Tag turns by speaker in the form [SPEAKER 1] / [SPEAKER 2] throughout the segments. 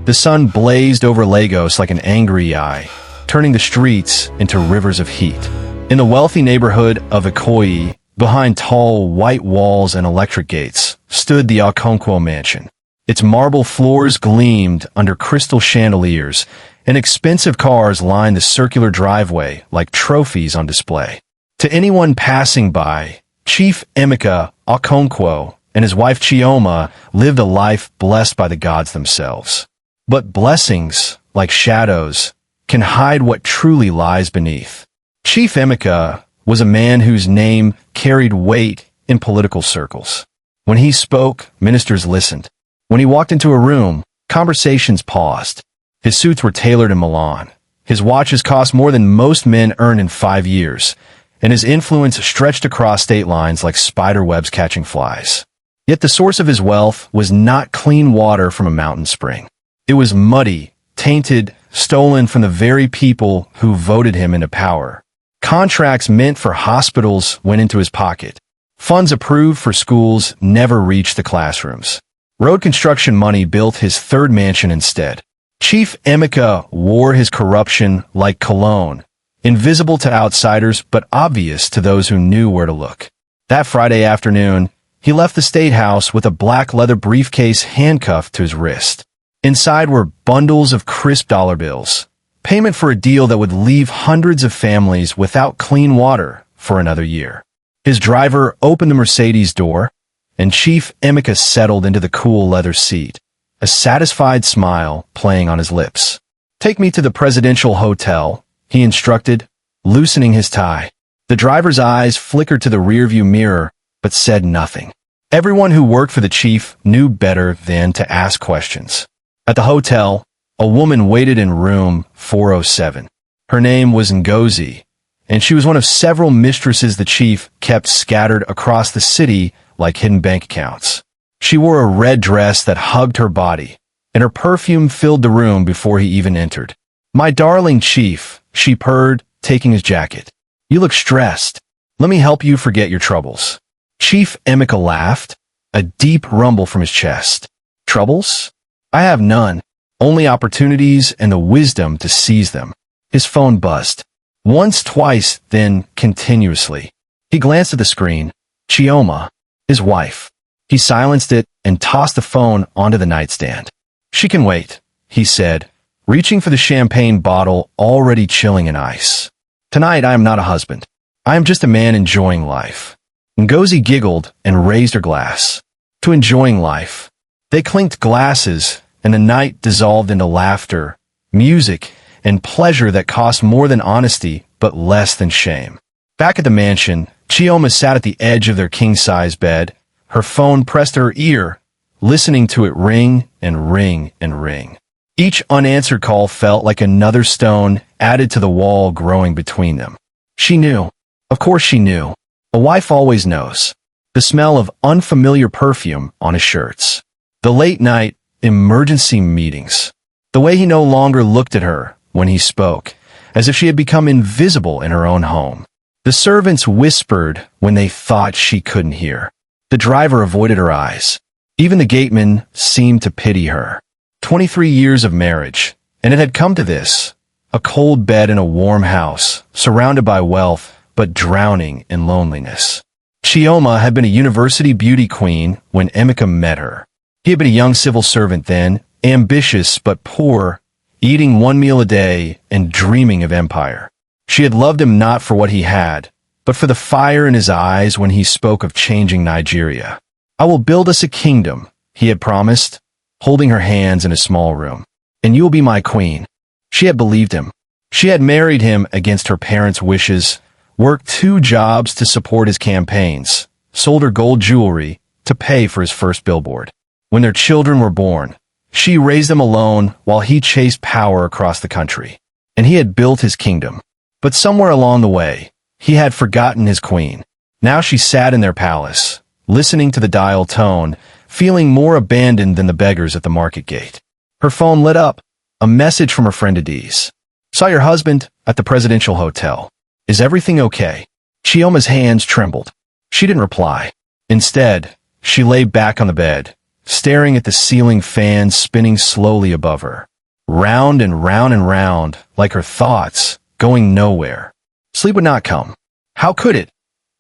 [SPEAKER 1] The sun blazed over Lagos like an angry eye, turning the streets into rivers of heat. In the wealthy neighborhood of Ikoyi, behind tall white walls and electric gates, stood the Okonkwo mansion. Its marble floors gleamed under crystal chandeliers, and expensive cars lined the circular driveway like trophies on display. To anyone passing by, Chief Emeka Okonkwo and his wife Chioma lived a life blessed by the gods themselves. But blessings, like shadows, can hide what truly lies beneath. Chief Emeka was a man whose name carried weight in political circles. When he spoke, ministers listened. When he walked into a room, conversations paused. His suits were tailored in Milan. His watches cost more than most men earn in 5 years, and his influence stretched across state lines like spider webs catching flies. Yet the source of his wealth was not clean water from a mountain spring. It was muddy, tainted, stolen from the very people who voted him into power. Contracts meant for hospitals went into his pocket. Funds approved for schools never reached the classrooms. Road construction money built his third mansion instead. Chief Emeka wore his corruption like cologne, invisible to outsiders but obvious to those who knew where to look. That Friday afternoon, he left the State House with a black leather briefcase handcuffed to his wrist. Inside were bundles of crisp dollar bills, payment for a deal that would leave hundreds of families without clean water for another year. His driver opened the Mercedes door, and Chief Emeka settled into the cool leather seat, a satisfied smile playing on his lips. "Take me to the presidential hotel," he instructed, loosening his tie. The driver's eyes flickered to the rearview mirror, but said nothing. Everyone who worked for the chief knew better than to ask questions. At the hotel, a woman waited in room 407. Her name was Ngozi, and she was one of several mistresses the chief kept scattered across the city like hidden bank accounts. She wore a red dress that hugged her body, and her perfume filled the room before he even entered. "My darling chief," she purred, taking his jacket. "You look stressed. Let me help you forget your troubles." Chief Emeka laughed, a deep rumble from his chest. "Troubles? I have none. Only opportunities and the wisdom to seize them." His phone buzzed. Once, twice, then continuously. He glanced at the screen. Chioma, his wife. He silenced it and tossed the phone onto the nightstand. "She can wait," he said, reaching for the champagne bottle already chilling in ice. "Tonight I am not a husband. I am just a man enjoying life." Ngozi giggled and raised her glass. To enjoying life. They clinked glasses, and the night dissolved into laughter, music, and pleasure that cost more than honesty but less than shame. Back at the mansion, Chioma sat at the edge of their king-size bed, her phone pressed to her ear, listening to it ring and ring and ring. Each unanswered call felt like another stone added to the wall growing between them. She knew. Of course she knew. A wife always knows. The smell of unfamiliar perfume on his shirts. The late-night emergency meetings. The way he no longer looked at her when he spoke, as if she had become invisible in her own home. The servants whispered when they thought she couldn't hear. The driver avoided her eyes. Even the gateman seemed to pity her. 23 years of marriage, and it had come to this. A cold bed in a warm house, surrounded by wealth, but drowning in loneliness. Chioma had been a university beauty queen when Emeka met her. He had been a young civil servant then, ambitious but poor, eating one meal a day and dreaming of empire. She had loved him not for what he had, but for the fire in his eyes when he spoke of changing Nigeria. "I will build us a kingdom," he had promised, holding her hands in a small room. "And you will be my queen." She had believed him. She had married him against her parents' wishes, worked 2 jobs to support his campaigns, sold her gold jewelry to pay for his first billboard. When their children were born, she raised them alone while he chased power across the country. And he had built his kingdom. But somewhere along the way, he had forgotten his queen. Now she sat in their palace, listening to the dial tone, feeling more abandoned than the beggars at the market gate. Her phone lit up, a message from her friend Adiz. "Saw your husband at the presidential hotel. Is everything okay?" Chioma's hands trembled. She didn't reply. Instead, she lay back on the bed, staring at the ceiling fan spinning slowly above her. Round and round and round, like her thoughts, going nowhere. Sleep would not come. How could it?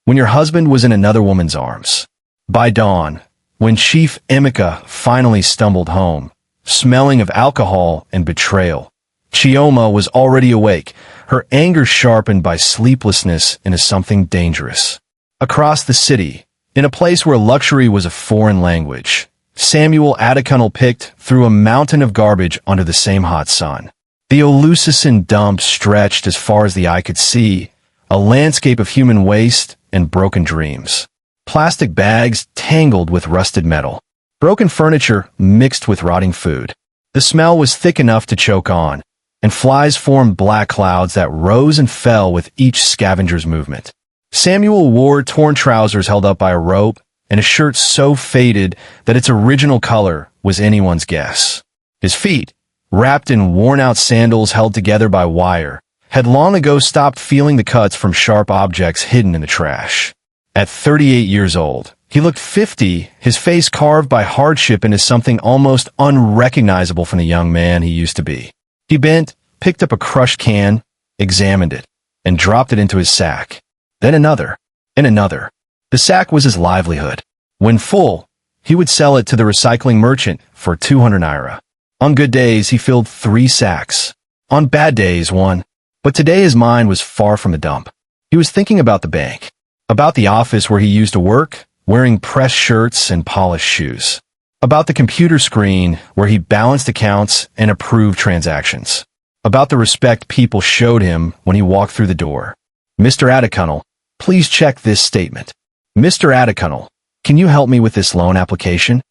[SPEAKER 1] When your husband was in another woman's arms. By dawn, when Chief Emeka finally stumbled home, smelling of alcohol and betrayal, Chioma was already awake, her anger sharpened by sleeplessness into something dangerous. Across the city, in a place where luxury was a foreign language, Samuel Adekunle picked through a mountain of garbage under the same hot sun. The Olusegun dump stretched as far as the eye could see, a landscape of human waste and broken dreams. Plastic bags tangled with rusted metal. Broken furniture mixed with rotting food. The smell was thick enough to choke on, and flies formed black clouds that rose and fell with each scavenger's movement. Samuel wore torn trousers held up by a rope and a shirt so faded that its original color was anyone's guess. His feet, wrapped in worn-out sandals held together by wire, had long ago stopped feeling the cuts from sharp objects hidden in the trash. At 38 years old, he looked 50, his face carved by hardship into something almost unrecognizable from the young man he used to be. He bent, picked up a crushed can, examined it, and dropped it into his sack. Then another, and another. The sack was his livelihood. When full, he would sell it to the recycling merchant for 200 naira. On good days, he filled 3 sacks. On bad days, 1. But today his mind was far from the dump. He was thinking about the bank, about the office where he used to work, wearing pressed shirts and polished shoes, about the computer screen where he balanced accounts and approved transactions, about the respect people showed him when he walked through the door. Mr. Adekunle, please check this statement. Mr. Adekunle, can you help me with this loan application?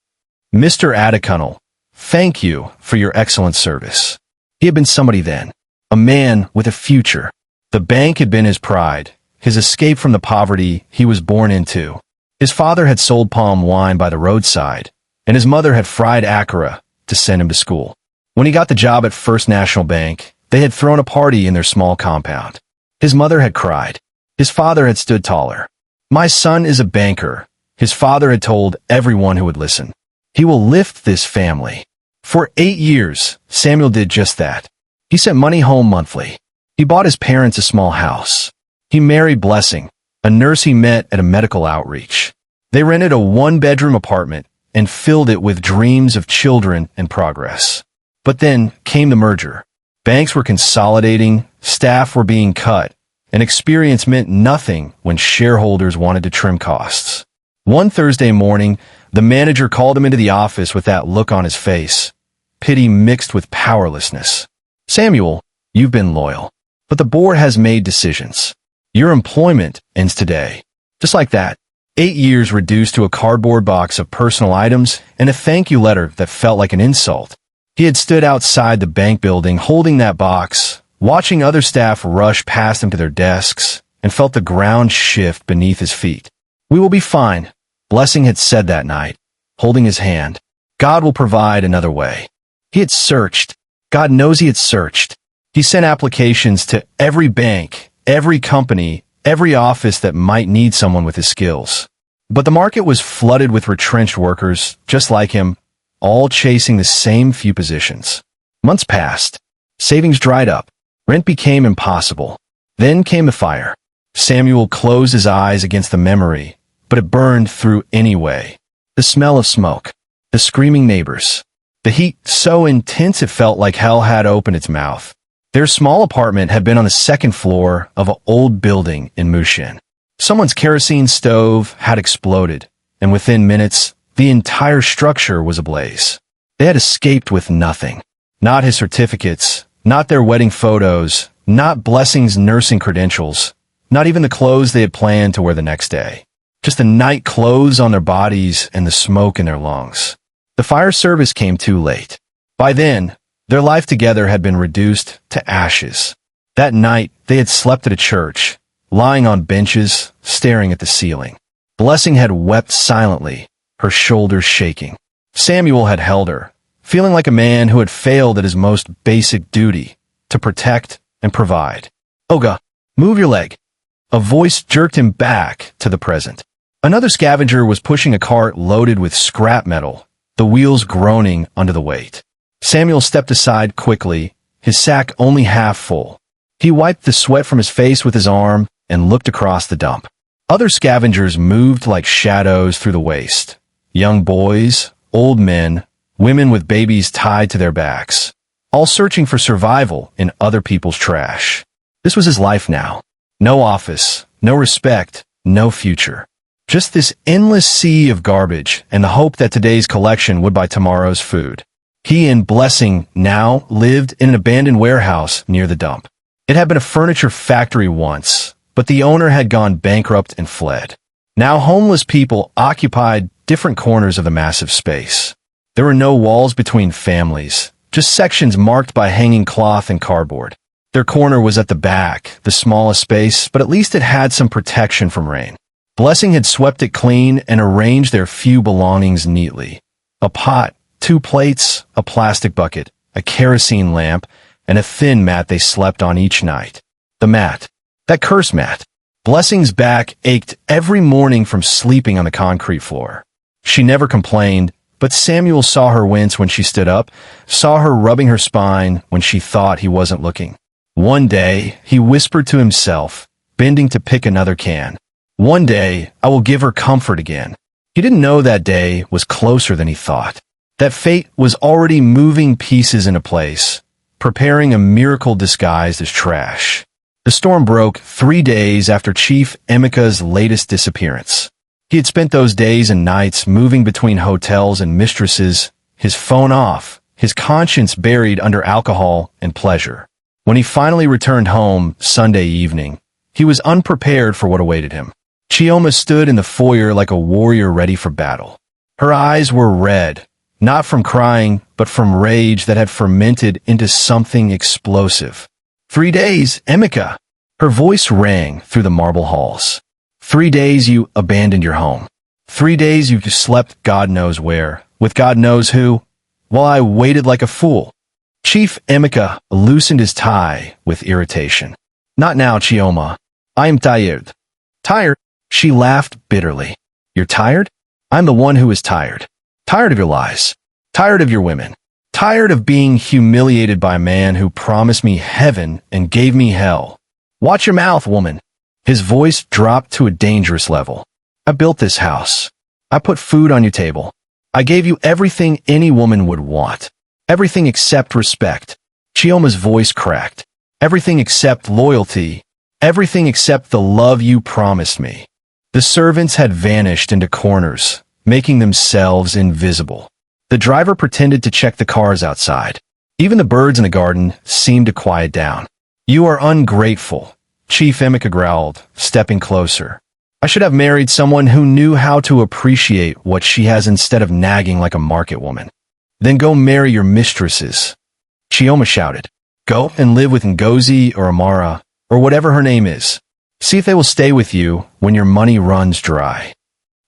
[SPEAKER 1] Mr. Adekunle, thank you for your excellent service. He had been somebody then, a man with a future. The bank had been his pride, his escape from the poverty he was born into. His father had sold palm wine by the roadside, and his mother had fried akara to send him to school. When he got the job at First National Bank, they had thrown a party in their small compound. His mother had cried. His father had stood taller. My son is a banker, his father had told everyone who would listen. He will lift this family. For 8 years, Samuel did just that. He sent money home monthly. He bought his parents a small house. He married Blessing, a nurse he met at a medical outreach. They rented a 1-bedroom apartment and filled it with dreams of children and progress. But then came the merger. Banks were consolidating, staff were being cut, and experience meant nothing when shareholders wanted to trim costs. One Thursday morning, the manager called him into the office with that look on his face, pity mixed with powerlessness. Samuel, you've been loyal, but the board has made decisions. Your employment ends today. Just like that. 8 years reduced to a cardboard box of personal items and a thank you letter that felt like an insult. He had stood outside the bank building holding that box, watching other staff rush past him to their desks, and felt the ground shift beneath his feet. We will be fine, Blessing had said that night, holding his hand. God will provide another way. He had searched. God knows he had searched. He sent applications to every bank, every company, every office that might need someone with his skills. But the market was flooded with retrenched workers, just like him, all chasing the same few positions. Months passed. Savings dried up. Rent became impossible. Then came the fire. Samuel closed his eyes against the memory, but it burned through anyway. The smell of smoke. The screaming neighbors. The heat so intense it felt like hell had opened its mouth. Their small apartment had been on the 2nd floor of an old building in Mushin. Someone's kerosene stove had exploded, and within minutes, the entire structure was ablaze. They had escaped with nothing. Not his certificates, not their wedding photos, not Blessing's nursing credentials, not even the clothes they had planned to wear the next day. Just the night clothes on their bodies and the smoke in their lungs. The fire service came too late. By then, their life together had been reduced to ashes. That night, they had slept at a church, lying on benches, staring at the ceiling. Blessing had wept silently, her shoulders shaking. Samuel had held her, feeling like a man who had failed at his most basic duty, to protect and provide. Oga, move your leg. A voice jerked him back to the present. Another scavenger was pushing a cart loaded with scrap metal, the wheels groaning under the weight. Samuel stepped aside quickly, his sack only half full. He wiped the sweat from his face with his arm and looked across the dump. Other scavengers moved like shadows through the waste. Young boys, old men, women with babies tied to their backs, all searching for survival in other people's trash. This was his life now. No office, no respect, no future. Just this endless sea of garbage and the hope that today's collection would buy tomorrow's food. He and Blessing now lived in an abandoned warehouse near the dump. It had been a furniture factory once, but the owner had gone bankrupt and fled. Now homeless people occupied different corners of the massive space. There were no walls between families, just sections marked by hanging cloth and cardboard. Their corner was at the back, the smallest space, but at least it had some protection from rain. Blessing had swept it clean and arranged their few belongings neatly. A pot, 2 plates, a plastic bucket, a kerosene lamp, and a thin mat they slept on each night. The mat. That curse mat. Blessing's back ached every morning from sleeping on the concrete floor. She never complained, but Samuel saw her wince when she stood up, saw her rubbing her spine when she thought he wasn't looking. One day, he whispered to himself, bending to pick another can. One day, I will give her comfort again. He didn't know that day was closer than he thought. That fate was already moving pieces into place, preparing a miracle disguised as trash. The storm broke 3 days after Chief Emeka's latest disappearance. He had spent those days and nights moving between hotels and mistresses, his phone off, his conscience buried under alcohol and pleasure. When he finally returned home Sunday evening, he was unprepared for what awaited him. Chioma stood in the foyer like a warrior ready for battle. Her eyes were red, not from crying, but from rage that had fermented into something explosive. 3 days, Emeka! Her voice rang through the marble halls. 3 days you abandoned your home. 3 days you slept God knows where, with God knows who, while I waited like a fool. Chief Emeka loosened his tie with irritation. Not now, Chioma. I am tired. Tired? She laughed bitterly. You're tired? I'm the one who is tired. Tired of your lies. Tired of your women. Tired of being humiliated by a man who promised me heaven and gave me hell. Watch your mouth, woman. His voice dropped to a dangerous level. I built this house. I put food on your table. I gave you everything any woman would want. Everything except respect. Chioma's voice cracked. Everything except loyalty. Everything except the love you promised me. The servants had vanished into corners, making themselves invisible. The driver pretended to check the cars outside. Even the birds in the garden seemed to quiet down. You are ungrateful, Chief Emeka growled, stepping closer. I should have married someone who knew how to appreciate what she has instead of nagging like a market woman. Then go marry your mistresses. Chioma shouted. Go and live with Ngozi or Amara, or whatever her name is. See if they will stay with you when your money runs dry.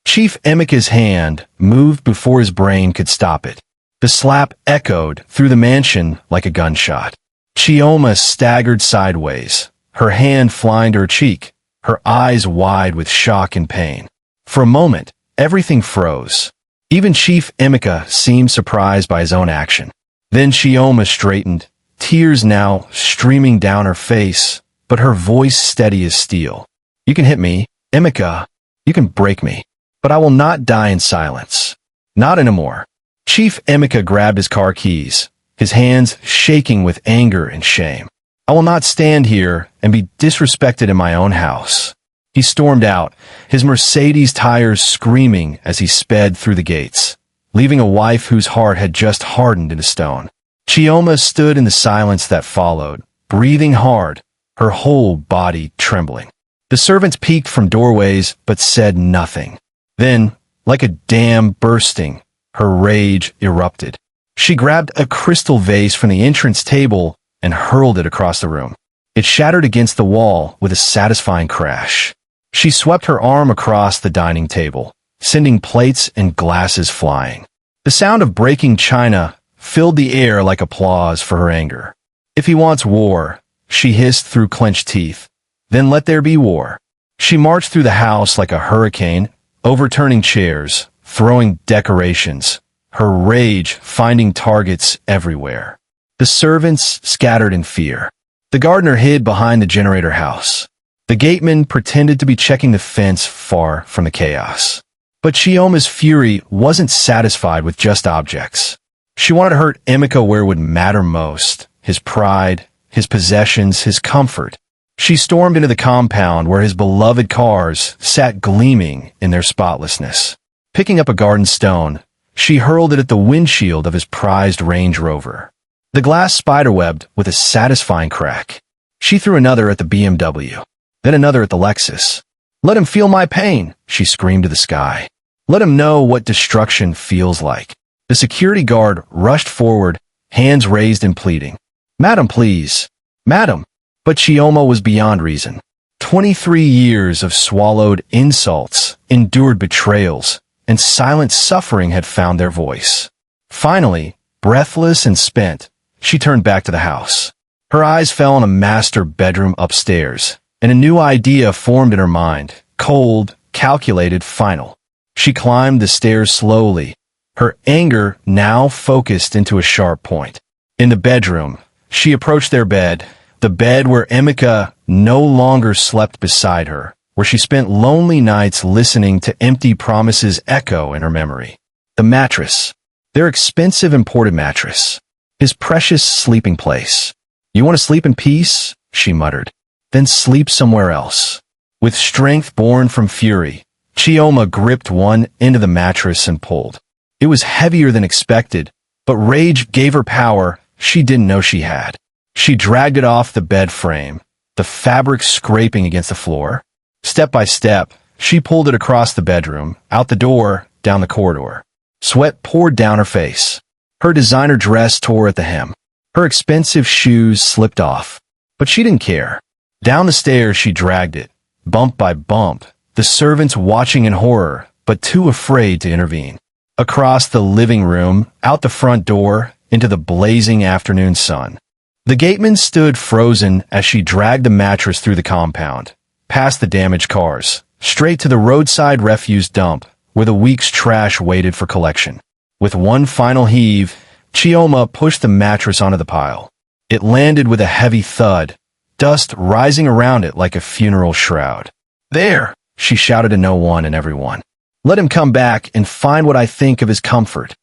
[SPEAKER 1] Chief Emeka's hand moved before his brain could stop it. The slap echoed through the mansion like a gunshot. Chioma staggered sideways, her hand flying to her cheek, her eyes wide with shock and pain. For a moment, everything froze. Even Chief Emeka seemed surprised by his own action. Then Chioma straightened, tears now streaming down her face, but her voice steady as steel. You can hit me, Emeka. You can break me. But I will not die in silence. Not anymore. Chief Emeka grabbed his car keys, his hands shaking with anger and shame. I will not stand here and be disrespected in my own house. He stormed out, his Mercedes tires screaming as he sped through the gates, leaving a wife whose heart had just hardened into stone. Chioma stood in the silence that followed, breathing hard, her whole body trembling. The servants peeked from doorways but said nothing. Then, like a dam bursting, her rage erupted. She grabbed a crystal vase from the entrance table and hurled it across the room. It shattered against the wall with a satisfying crash. She swept her arm across the dining table, sending plates and glasses flying. The sound of breaking china filled the air like applause for her anger. If he wants war, she hissed through clenched teeth, then let there be war. She marched through the house like a hurricane, overturning chairs, throwing decorations, her rage finding targets everywhere. The servants scattered in fear. The gardener hid behind the generator house. The gateman pretended to be checking the fence far from the chaos. But Chioma's fury wasn't satisfied with just objects. She wanted to hurt Emeka where it would matter most: his pride, his possessions, his comfort. She stormed into the compound where his beloved cars sat gleaming in their spotlessness. Picking up a garden stone, she hurled it at the windshield of his prized Range Rover. The glass spiderwebbed with a satisfying crack. She threw another at the BMW, then another at the Lexus. "Let him feel my pain," she screamed to the sky. "Let him know what destruction feels like." The security guard rushed forward, hands raised in pleading. "Madam, please. Madam." But Chioma was beyond reason. 23 years of swallowed insults, endured betrayals, and silent suffering had found their voice. Finally, breathless and spent, she turned back to the house. Her eyes fell on a master bedroom upstairs, and a new idea formed in her mind, cold, calculated, final. She climbed the stairs slowly, her anger now focused into a sharp point. In the bedroom, she approached their bed, the bed where Emeka no longer slept beside her, where she spent lonely nights listening to empty promises echo in her memory. The mattress, their expensive imported mattress, his precious sleeping place. "You want to sleep in peace?" she muttered. "Then sleep somewhere else." With strength born from fury, Chioma gripped one end of the mattress and pulled. It was heavier than expected, but rage gave her power she didn't know she had. She dragged it off the bed frame, the fabric scraping against the floor. Step by step, she pulled it across the bedroom, out the door, down the corridor. Sweat poured down her face. Her designer dress tore at the hem. Her expensive shoes slipped off. But she didn't care. Down the stairs she dragged it, bump by bump, the servants watching in horror, but too afraid to intervene. Across the living room, out the front door, into the blazing afternoon sun. The gateman stood frozen as she dragged the mattress through the compound, past the damaged cars, straight to the roadside refuse dump, where the week's trash waited for collection. With one final heave, Chioma pushed the mattress onto the pile. It landed with a heavy thud, dust rising around it like a funeral shroud. "There!" she shouted to no one and everyone. "Let him come back and find what I think of his comfort."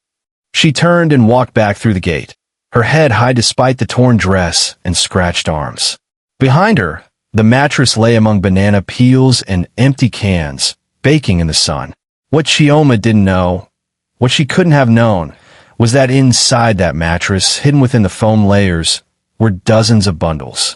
[SPEAKER 1] She turned and walked back through the gate, her head high despite the torn dress and scratched arms. Behind her, the mattress lay among banana peels and empty cans, baking in the sun. What Chioma didn't know, what she couldn't have known, was that inside that mattress, hidden within the foam layers, were dozens of bundles.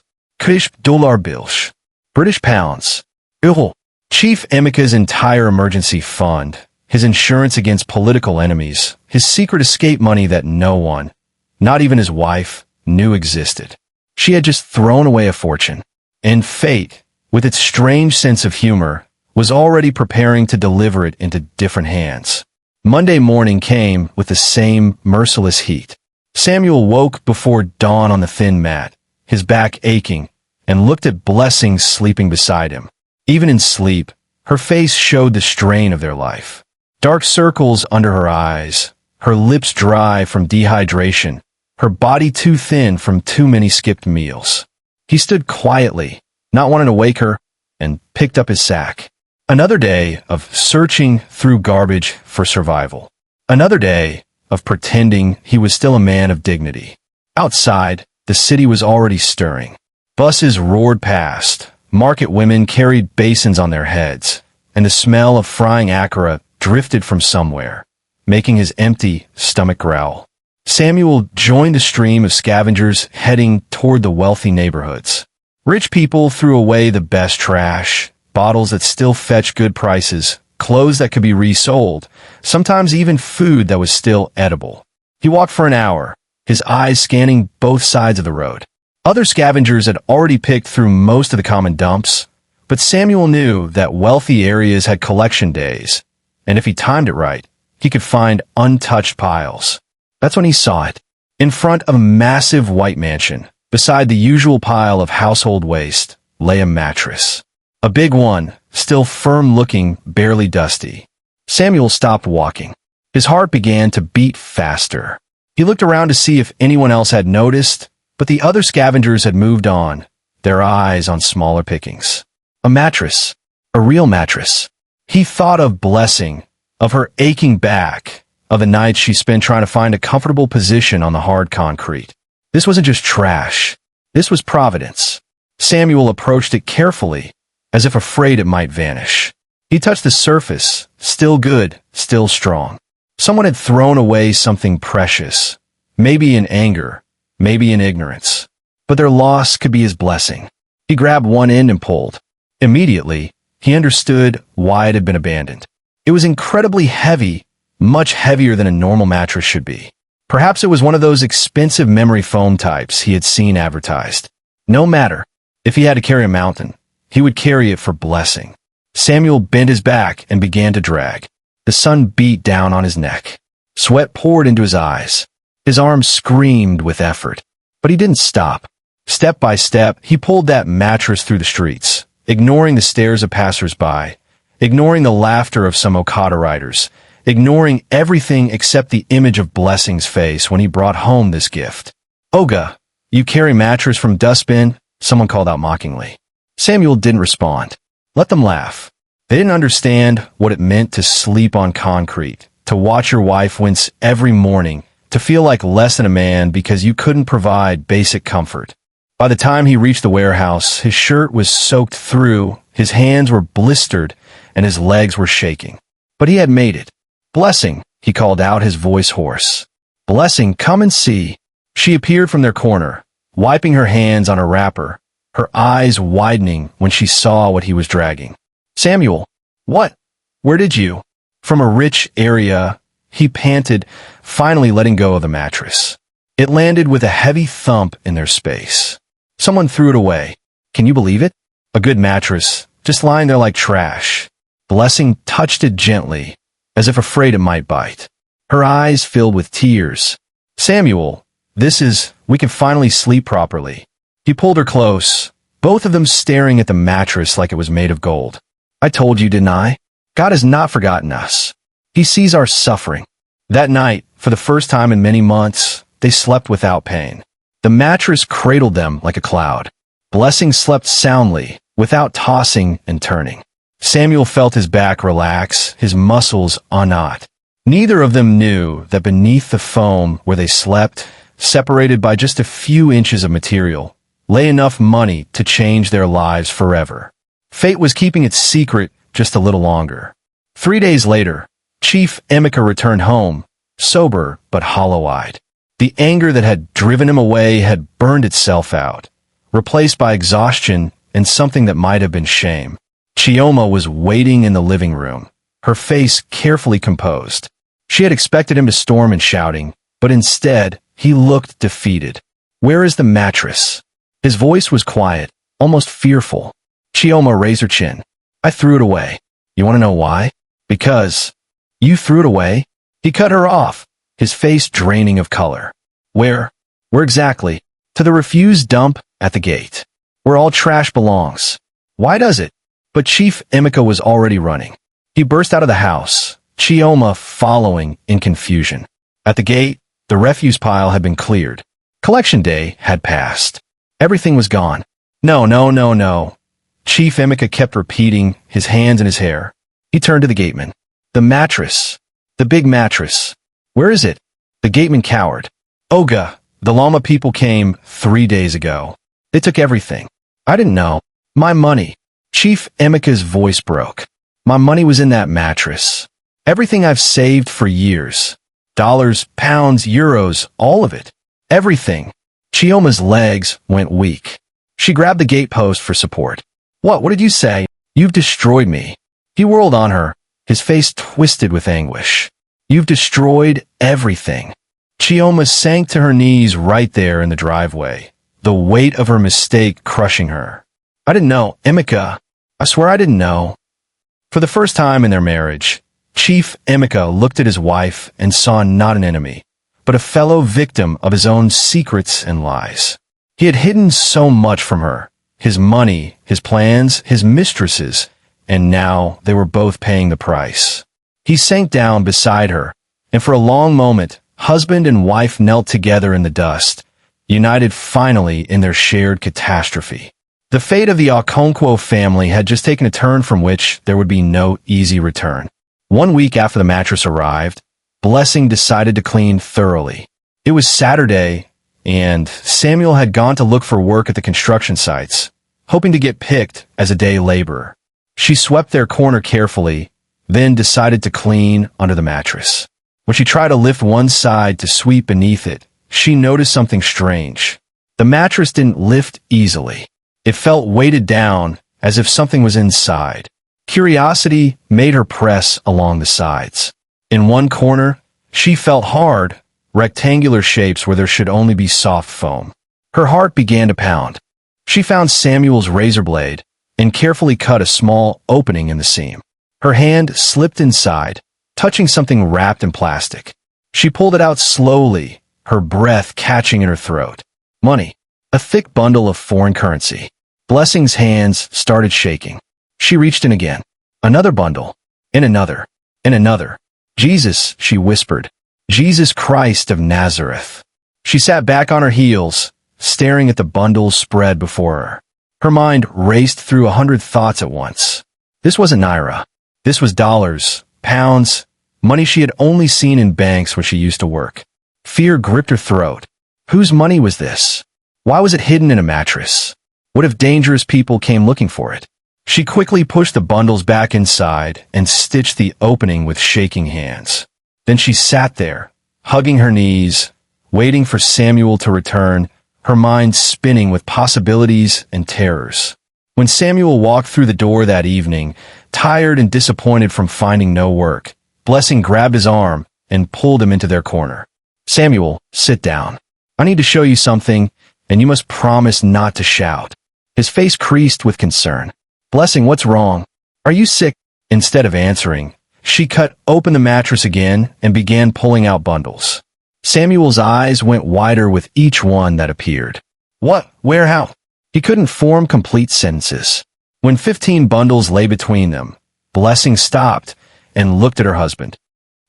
[SPEAKER 1] $dollar bills, British pounds, euro. Chief Emeka's entire emergency fund, his insurance against political enemies, his secret escape money that no one, not even his wife, knew existed. She had just thrown away a fortune. And fate, with its strange sense of humor, was already preparing to deliver it into different hands. Monday morning came with the same merciless heat. Samuel woke before dawn on the thin mat, his back aching, and looked at Blessing sleeping beside him. Even in sleep, her face showed the strain of their life. Dark circles under her eyes, her lips dry from dehydration, her body too thin from too many skipped meals. He stood quietly, not wanting to wake her, and picked up his sack. Another day of searching through garbage for survival. Another day of pretending he was still a man of dignity. Outside, the city was already stirring. Buses roared past, market women carried basins on their heads, and the smell of frying akara drifted from somewhere, making his empty stomach growl. Samuel joined the stream of scavengers heading toward the wealthy neighborhoods. Rich people threw away the best trash, bottles that still fetch good prices, clothes that could be resold, sometimes even food that was still edible. He walked for an hour, his eyes scanning both sides of the road. Other scavengers had already picked through most of the common dumps, but Samuel knew that wealthy areas had collection days, and if he timed it right, he could find untouched piles. That's when he saw it. In front of a massive white mansion, beside the usual pile of household waste, lay a mattress. A big one, still firm-looking, barely dusty. Samuel stopped walking. His heart began to beat faster. He looked around to see if anyone else had noticed, but the other scavengers had moved on, their eyes on smaller pickings. A mattress. A real mattress. He thought of Blessing, of her aching back, of the nights she spent trying to find a comfortable position on the hard concrete. This wasn't just trash. This was providence. Samuel approached it carefully, as if afraid it might vanish. He touched the surface, still good, still strong. Someone had thrown away something precious, maybe in anger, maybe in ignorance. But their loss could be his blessing. He grabbed one end and pulled. Immediately, he understood why it had been abandoned. It was incredibly heavy, much heavier than a normal mattress should be. Perhaps it was one of those expensive memory foam types he had seen advertised. No matter. If he had to carry a mountain, he would carry it for Blessing. Samuel bent his back and began to drag. The sun beat down on his neck. Sweat poured into his eyes. His arms screamed with effort. But he didn't stop. Step by step, he pulled that mattress through the streets, ignoring the stares of passers-by, ignoring the laughter of some Okada riders, ignoring everything except the image of Blessing's face when he brought home this gift. "Oga, you carry mattress from dustbin?" someone called out mockingly. Samuel didn't respond. Let them laugh. They didn't understand what it meant to sleep on concrete, to watch your wife wince every morning, to feel like less than a man because you couldn't provide basic comfort. By the time he reached the warehouse, his shirt was soaked through, his hands were blistered, and his legs were shaking. But he had made it. "Blessing," he called out, his voice hoarse. "Blessing, come and see." She appeared from their corner, wiping her hands on a wrapper, her eyes widening when she saw what he was dragging. "Samuel, what? Where did you?" From a rich area, he panted, finally letting go of the mattress. It landed with a heavy thump in their space. Someone threw it away. Can you believe it? A good mattress, just lying there like trash. Blessing touched it gently, as if afraid it might bite. Her eyes filled with tears. "Samuel, we can finally sleep properly." He pulled her close, both of them staring at the mattress like it was made of gold. "I told you, didn't I? God has not forgotten us. He sees our suffering." That night, for the first time in many months, they slept without pain. The mattress cradled them like a cloud. Blessing slept soundly, without tossing and turning. Samuel felt his back relax, his muscles unknot. Neither of them knew that beneath the foam where they slept, separated by just a few inches of material, lay enough money to change their lives forever. Fate was keeping its secret just a little longer. 3 days later, Chief Emeka returned home, sober but hollow-eyed. The anger that had driven him away had burned itself out, replaced by exhaustion and something that might have been shame. Chioma was waiting in the living room, her face carefully composed. She had expected him to storm and shouting, but instead, he looked defeated. "Where is the mattress?" His voice was quiet, almost fearful. Chioma raised her chin. "I threw it away. You want to know why?" "Because." "You threw it away?" He cut her off, his face draining of color. Where exactly?" "To the refuse dump at the gate. Where all trash belongs." "Why does it?" But Chief Emeka was already running. He burst out of the house, Chioma following in confusion. At the gate, the refuse pile had been cleared. Collection day had passed. Everything was gone. "No, no, no, no." Chief Emeka kept repeating, his hands in his hair. He turned to the gateman. "The mattress. The big mattress. Where is it?" The gateman cowered. "Oga, the Lama people came 3 days ago. They took everything. I didn't know. My money." Chief Emeka's voice broke. "My money was in that mattress. Everything I've saved for years. Dollars, pounds, euros, all of it. Everything." Chioma's legs went weak. She grabbed the gatepost for support. What did you say?" "You've destroyed me." He whirled on her, his face twisted with anguish. "You've destroyed everything." Chioma sank to her knees right there in the driveway, the weight of her mistake crushing her. "I didn't know, Emeka. I swear I didn't know." For the first time in their marriage, Chief Emeka looked at his wife and saw not an enemy, but a fellow victim of his own secrets and lies. He had hidden so much from her, his money, his plans, his mistresses, and now they were both paying the price. He sank down beside her, and for a long moment, husband and wife knelt together in the dust, united finally in their shared catastrophe. The fate of the Okonkwo family had just taken a turn from which there would be no easy return. 1 week after the mattress arrived, Blessing decided to clean thoroughly. It was Saturday, and Samuel had gone to look for work at the construction sites, hoping to get picked as a day laborer. She swept their corner carefully, then decided to clean under the mattress. When she tried to lift one side to sweep beneath it, she noticed something strange. The mattress didn't lift easily. It felt weighted down, as if something was inside. Curiosity made her press along the sides. In one corner, she felt hard, rectangular shapes where there should only be soft foam. Her heart began to pound. She found Samuel's razor blade and carefully cut a small opening in the seam. Her hand slipped inside, touching something wrapped in plastic. She pulled it out slowly, her breath catching in her throat. Money. A thick bundle of foreign currency. Blessing's hands started shaking. She reached in again. Another bundle. And another. And another. Jesus, she whispered. Jesus Christ of Nazareth. She sat back on her heels, staring at the bundles spread before her. Her mind raced through 100 thoughts at once. This wasn't Naira. This was dollars, pounds, money she had only seen in banks where she used to work. Fear gripped her throat. Whose money was this? Why was it hidden in a mattress? What if dangerous people came looking for it? She quickly pushed the bundles back inside and stitched the opening with shaking hands. Then she sat there, hugging her knees, waiting for Samuel to return, her mind spinning with possibilities and terrors. When Samuel walked through the door that evening, tired and disappointed from finding no work, Blessing grabbed his arm and pulled him into their corner. Samuel, sit down. I need to show you something, and you must promise not to shout. His face creased with concern. Blessing, what's wrong? Are you sick? Instead of answering, she cut open the mattress again and began pulling out bundles. Samuel's eyes went wider with each one that appeared. What? Where? How? He couldn't form complete sentences. When 15 bundles lay between them, Blessing stopped and looked at her husband.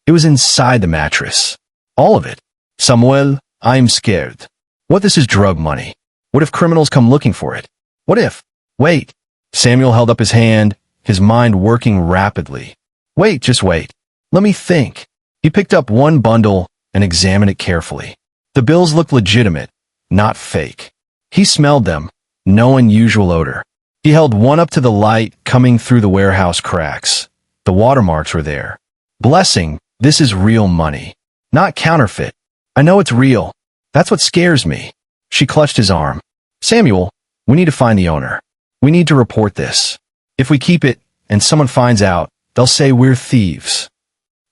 [SPEAKER 1] It was inside the mattress. All of it. Samuel, I'm scared. What if this is drug money? What if criminals come looking for it? What if? Wait. Samuel held up his hand, his mind working rapidly. Wait, just wait. Let me think. He picked up one bundle and examined it carefully. The bills looked legitimate, not fake. He smelled them, no unusual odor. He held one up to the light coming through the warehouse cracks. The watermarks were there. Blessing, this is real money, not counterfeit. I know it's real. That's what scares me. She clutched his arm. Samuel, we need to find the owner. We need to report this. If we keep it and someone finds out, they'll say we're thieves.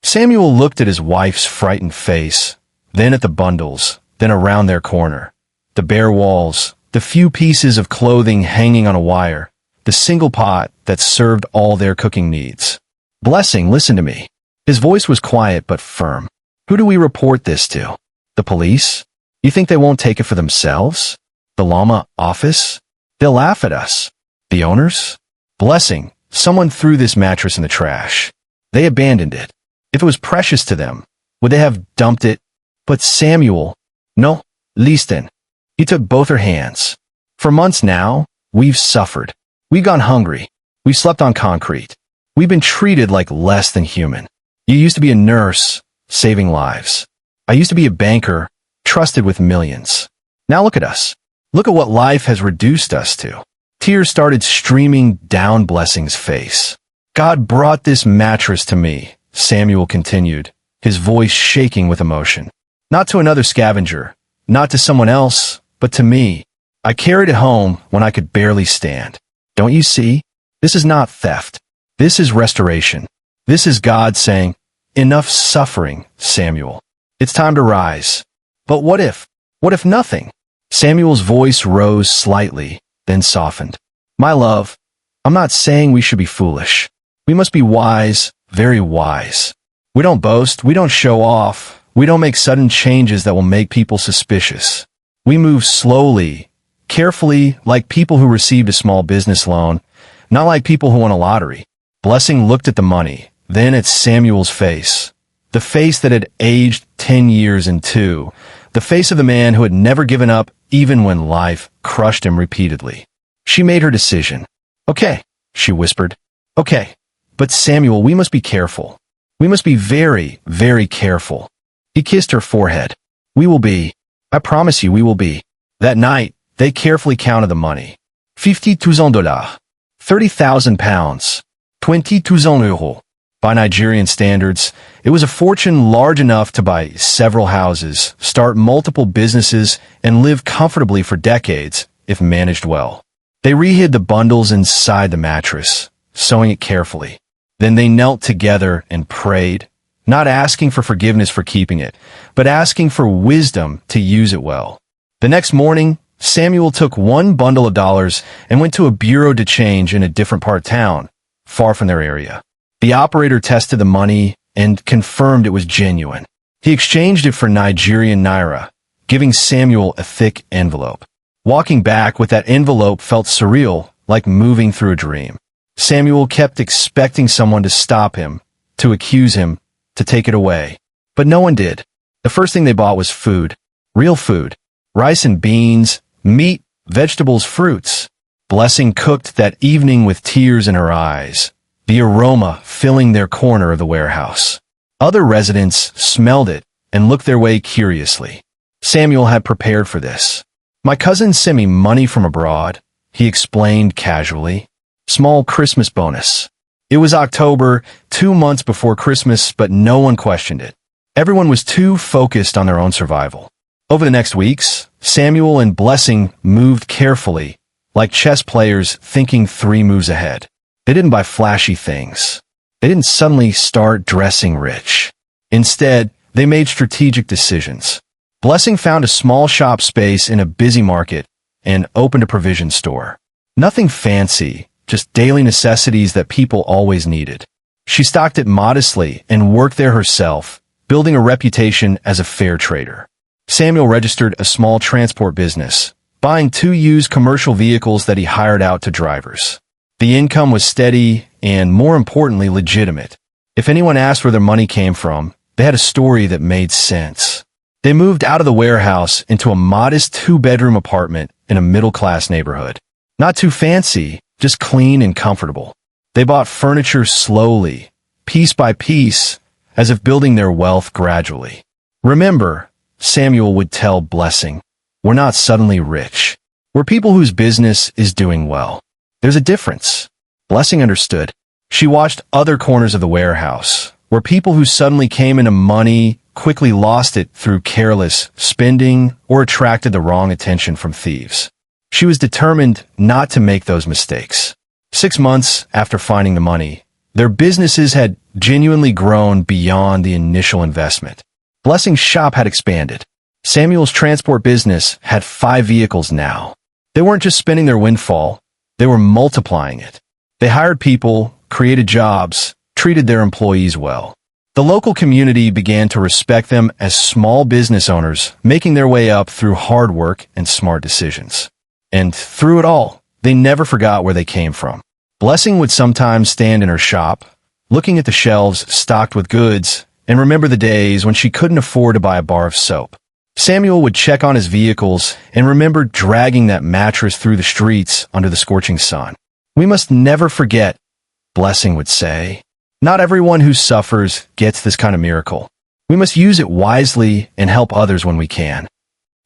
[SPEAKER 1] Samuel looked at his wife's frightened face, then at the bundles, then around their corner. The bare walls, the few pieces of clothing hanging on a wire, the single pot that served all their cooking needs. Blessing, listen to me. His voice was quiet but firm. Who do we report this to? The police? You think they won't take it for themselves? The Lama office? They'll laugh at us. The owners? Blessing, someone threw this mattress in the trash. They abandoned it. If it was precious to them, would they have dumped it? But Samuel, no, listen. He took both her hands. For months now, we've suffered. We've gone hungry. We've slept on concrete. We've been treated like less than human. You used to be a nurse, saving lives. I used to be a banker, trusted with millions. Now look at us. Look at what life has reduced us to. Tears started streaming down Blessing's face. God brought this mattress to me, Samuel continued, his voice shaking with emotion. Not to another scavenger, not to someone else, but to me. I carried it home when I could barely stand. Don't you see? This is not theft. This is restoration. This is God saying, enough suffering, Samuel. It's time to rise. But what if? What if nothing? Samuel's voice rose slightly, then softened. My love, I'm not saying we should be foolish. We must be wise, very wise. We don't boast, we don't show off, we don't make sudden changes that will make people suspicious. We move slowly, carefully, like people who received a small business loan, not like people who won a lottery. Blessing looked at the money, then at Samuel's face. the face that had aged 10 years in two, the face of the man who had never given up even when life crushed him repeatedly. She made her decision. "Okay," she whispered. "Okay. But Samuel, we must be careful. We must be very, very careful." He kissed her forehead. "We will be. I promise you we will be." That night, they carefully counted the money. $50,000. £30,000. €20,000. By Nigerian standards, it was a fortune large enough to buy several houses, start multiple businesses, and live comfortably for decades, if managed well. They rehid the bundles inside the mattress, sewing it carefully. Then they knelt together and prayed, not asking for forgiveness for keeping it, but asking for wisdom to use it well. The next morning, Samuel took one bundle of dollars and went to a bureau de change in a different part of town, far from their area. The operator tested the money and confirmed it was genuine. He exchanged it for Nigerian naira, giving Samuel a thick envelope. Walking back with that envelope felt surreal, like moving through a dream. Samuel kept expecting someone to stop him, to accuse him, to take it away. But no one did. The first thing they bought was food. Real food. Rice and beans, meat, vegetables, fruits. Blessing cooked that evening with tears in her eyes, the aroma filling their corner of the warehouse. Other residents smelled it and looked their way curiously. Samuel had prepared for this. "My cousin sent me money from abroad," he explained casually. "Small Christmas bonus." It was October, 2 months before Christmas, but no one questioned it. Everyone was too focused on their own survival. Over the next weeks, Samuel and Blessing moved carefully, like chess players thinking 3 moves ahead. They didn't buy flashy things. They didn't suddenly start dressing rich. Instead, they made strategic decisions. Blessing found a small shop space in a busy market and opened a provision store. Nothing fancy, just daily necessities that people always needed. She stocked it modestly and worked there herself, building a reputation as a fair trader. Samuel registered a small transport business, buying 2 used commercial vehicles that he hired out to drivers. The income was steady and, more importantly, legitimate. If anyone asked where their money came from, they had a story that made sense. They moved out of the warehouse into a modest 2-bedroom apartment in a middle-class neighborhood. Not too fancy, just clean and comfortable. They bought furniture slowly, piece by piece, as if building their wealth gradually. "Remember," Samuel would tell Blessing, "we're not suddenly rich. We're people whose business is doing well. There's a difference." Blessing understood. She watched other corners of the warehouse, where people who suddenly came into money quickly lost it through careless spending or attracted the wrong attention from thieves. She was determined not to make those mistakes. 6 months after finding the money, their businesses had genuinely grown beyond the initial investment. Blessing's shop had expanded. Samuel's transport business had 5 vehicles now. They weren't just spending their windfall, they were multiplying it. They hired people, created jobs, treated their employees well. The local community began to respect them as small business owners, making their way up through hard work and smart decisions. And through it all, they never forgot where they came from. Blessing would sometimes stand in her shop, looking at the shelves stocked with goods, and remember the days when she couldn't afford to buy a bar of soap. Samuel would check on his vehicles and remember dragging that mattress through the streets under the scorching sun. "We must never forget," Blessing would say. "Not everyone who suffers gets this kind of miracle. We must use it wisely and help others when we can."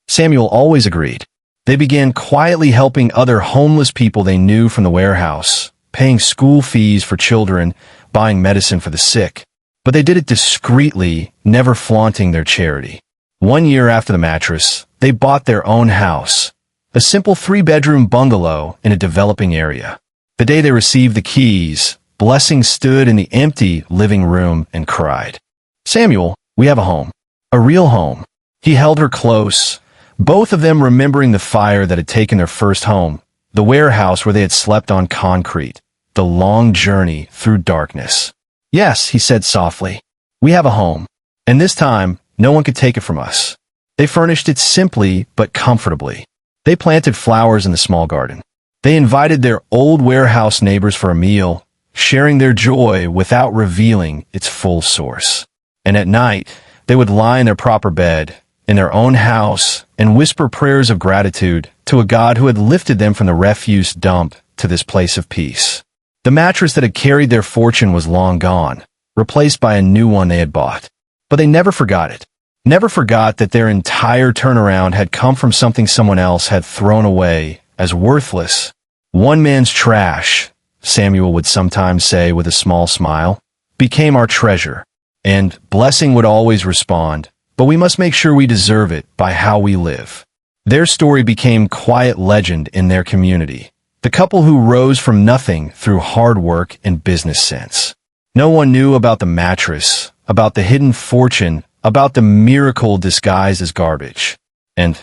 [SPEAKER 1] Samuel always agreed. They began quietly helping other homeless people they knew from the warehouse, paying school fees for children, buying medicine for the sick. But they did it discreetly, never flaunting their charity. 1 year after the mattress, they bought their own house, a simple 3-bedroom bungalow in a developing area. The day they received the keys, Blessing stood in the empty living room and cried. "Samuel, we have a home. A real home." He held her close, both of them remembering the fire that had taken their first home, the warehouse where they had slept on concrete, the long journey through darkness. "Yes," he said softly, "we have a home, and this time, no one could take it from us." They furnished it simply but comfortably. They planted flowers in the small garden. They invited their old warehouse neighbors for a meal, sharing their joy without revealing its full source. And at night, they would lie in their proper bed, in their own house, and whisper prayers of gratitude to a God who had lifted them from the refuse dump to this place of peace. The mattress that had carried their fortune was long gone, replaced by a new one they had bought. But they never forgot it. Never forgot that their entire turnaround had come from something someone else had thrown away as worthless. One man's trash, Samuel would sometimes say with a small smile, became our treasure. And blessing would always respond, but we must make sure we deserve it by how we live. Their story became quiet legend in their community. The couple who rose from nothing through hard work and business sense. No one knew about the mattress, about the hidden fortune, about the miracle disguised as garbage. And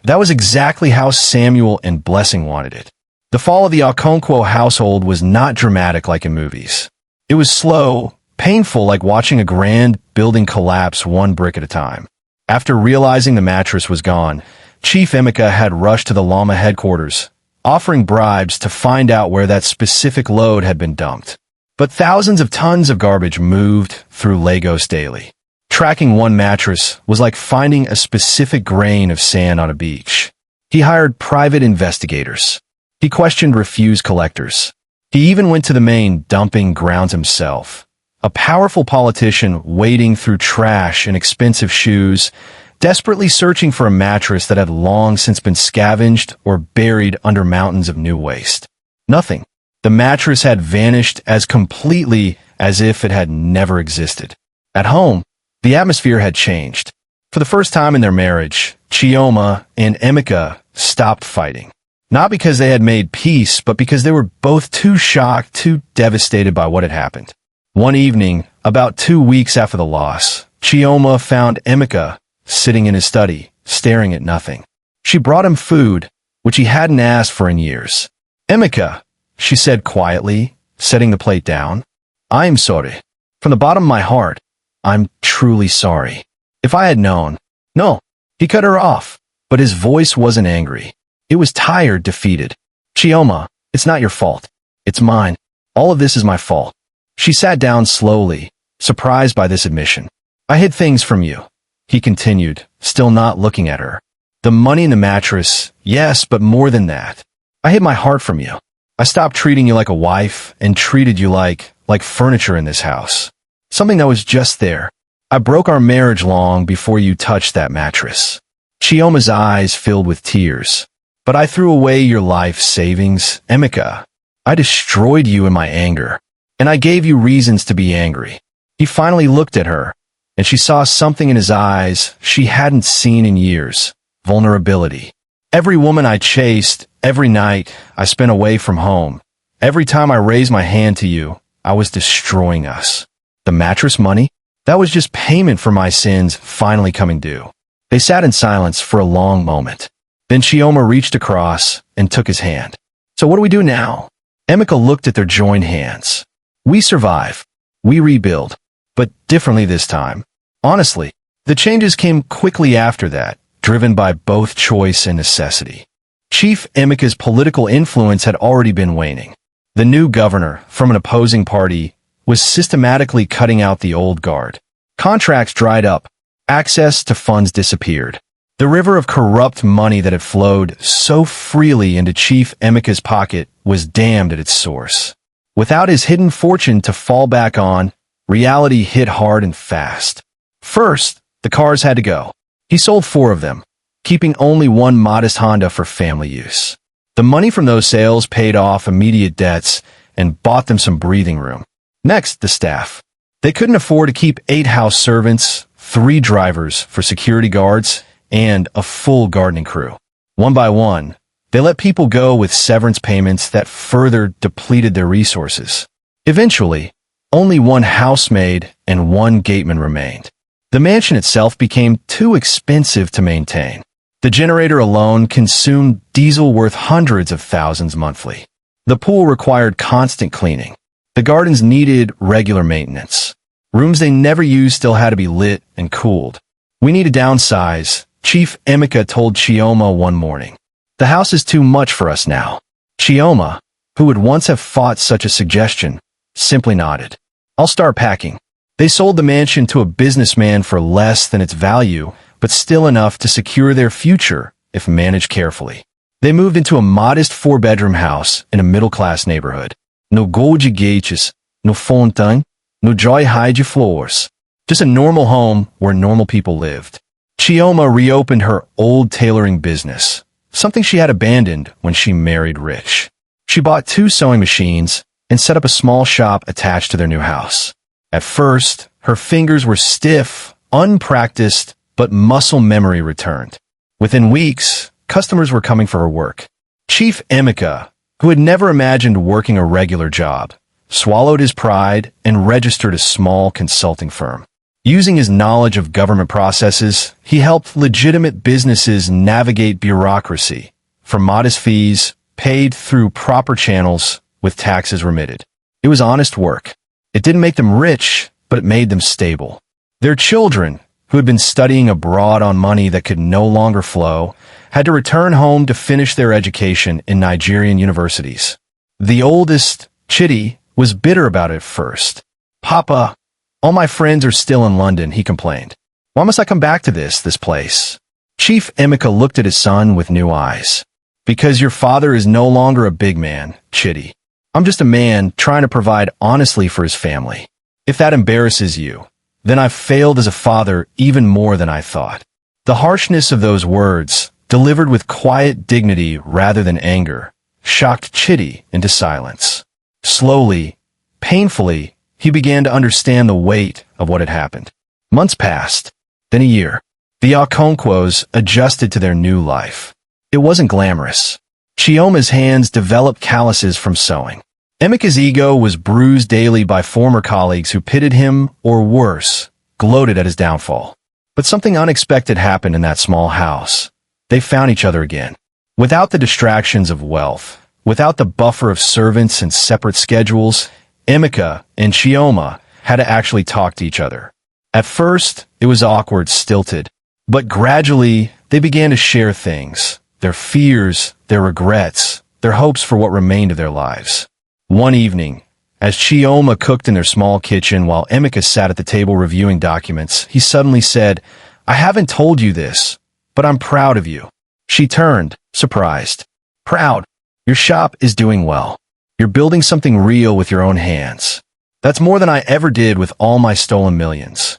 [SPEAKER 1] that was exactly how Samuel and Blessing wanted it. The fall of the Okonkwo household was not dramatic like in movies. It was slow, painful like watching a grand building collapse one brick at a time. After realizing the mattress was gone, Chief Emeka had rushed to the Lama headquarters, offering bribes to find out where that specific load had been dumped. But thousands of tons of garbage moved through Lagos daily. Tracking one mattress was like finding a specific grain of sand on a beach. He hired private investigators. He questioned refuse collectors. He even went to the main dumping grounds himself. A powerful politician wading through trash and expensive shoes, desperately searching for a mattress that had long since been scavenged or buried under mountains of new waste. Nothing. The mattress had vanished as completely as if it had never existed. At home, the atmosphere had changed. For the first time in their marriage, Chioma and Emeka stopped fighting. Not because they had made peace, but because they were both too shocked, too devastated by what had happened. One evening, about 2 weeks after the loss, Chioma found Emeka sitting in his study, staring at nothing. She brought him food, which he hadn't asked for in years. "Emeka," she said quietly, setting the plate down. "I am sorry. From the bottom of my heart, I'm truly sorry. If I had known..." "No," he cut her off, but his voice wasn't angry. It was tired, defeated. "Chioma, it's not your fault. It's mine. All of this is my fault." She sat down slowly, surprised by this admission. "I hid things from you," he continued, still not looking at her. "The money in the mattress, yes, but more than that. I hid my heart from you. I stopped treating you like a wife and treated you like furniture in this house. Something that was just there. I broke our marriage long before you touched that mattress." Chioma's eyes filled with tears. "But I threw away your life savings, Emeka. I destroyed you in my anger. And I gave you reasons to be angry." He finally looked at her, and she saw something in his eyes she hadn't seen in years. Vulnerability. "Every woman I chased, every night I spent away from home, every time I raised my hand to you, I was destroying us. The mattress money? That was just payment for my sins finally coming due." They sat in silence for a long moment. Then Chioma reached across and took his hand. "So what do we do now?" Emeka looked at their joined hands. "We survive. We rebuild. But differently this time." Honestly, the changes came quickly after that, driven by both choice and necessity. Chief Emeka's political influence had already been waning. The new governor, from an opposing party, was systematically cutting out the old guard. Contracts dried up. Access to funds disappeared. The river of corrupt money that had flowed so freely into Chief Emeka's pocket was dammed at its source. Without his hidden fortune to fall back on, reality hit hard and fast. First, the cars had to go. He sold 4 of them, keeping only one modest Honda for family use. The money from those sales paid off immediate debts and bought them some breathing room. Next, the staff. They couldn't afford to keep 8 house servants, 3 drivers for security guards, and a full gardening crew. One by one, they let people go with severance payments that further depleted their resources. Eventually, only 1 housemaid and 1 gateman remained. The mansion itself became too expensive to maintain. The generator alone consumed diesel worth hundreds of thousands monthly. The pool required constant cleaning. The gardens needed regular maintenance. Rooms they never used still had to be lit and cooled. "We need to downsize," Chief Emeka told Chioma one morning. "The house is too much for us now." Chioma, who would once have fought such a suggestion, simply nodded. "I'll start packing." They sold the mansion to a businessman for less than its value, but still enough to secure their future if managed carefully. They moved into a modest 4-bedroom house in a middle-class neighborhood. No gold de gates, no fontaine, no joy high floors. Just a normal home where normal people lived. Chioma reopened her old tailoring business, something she had abandoned when she married rich. She bought 2 sewing machines and set up a small shop attached to their new house. At first, her fingers were stiff, unpracticed, but muscle memory returned. Within weeks, customers were coming for her work. Chief Emeka, who had never imagined working a regular job, swallowed his pride and registered a small consulting firm. Using his knowledge of government processes, he helped legitimate businesses navigate bureaucracy, for modest fees paid through proper channels with taxes remitted. It was honest work. It didn't make them rich, but it made them stable. Their children, who had been studying abroad on money that could no longer flow, had to return home to finish their education in Nigerian universities. The oldest, Chidi, was bitter about it at first. "Papa, all my friends are still in London," he complained. "Why must I come back to this place?" Chief Emeka looked at his son with new eyes. "Because your father is no longer a big man, Chidi. I'm just a man trying to provide honestly for his family. If that embarrasses you, then I've failed as a father even more than I thought." The harshness of those words, delivered with quiet dignity rather than anger, shocked Chidi into silence. Slowly, painfully, he began to understand the weight of what had happened. Months passed, then a year. The Okonkwo's adjusted to their new life. It wasn't glamorous. Chioma's hands developed calluses from sewing. Emeka's ego was bruised daily by former colleagues who pitted him, or worse, gloated at his downfall. But something unexpected happened in that small house. They found each other again. Without the distractions of wealth, without the buffer of servants and separate schedules, Emeka and Chioma had to actually talk to each other. At first, it was awkward, stilted, but gradually they began to share things, their fears, their regrets, their hopes for what remained of their lives. One evening, as Chioma cooked in their small kitchen while Emeka sat at the table reviewing documents, he suddenly said, "I haven't told you this, but I'm proud of you." She turned, surprised. "Proud? Your shop is doing well. You're building something real with your own hands. That's more than I ever did with all my stolen millions."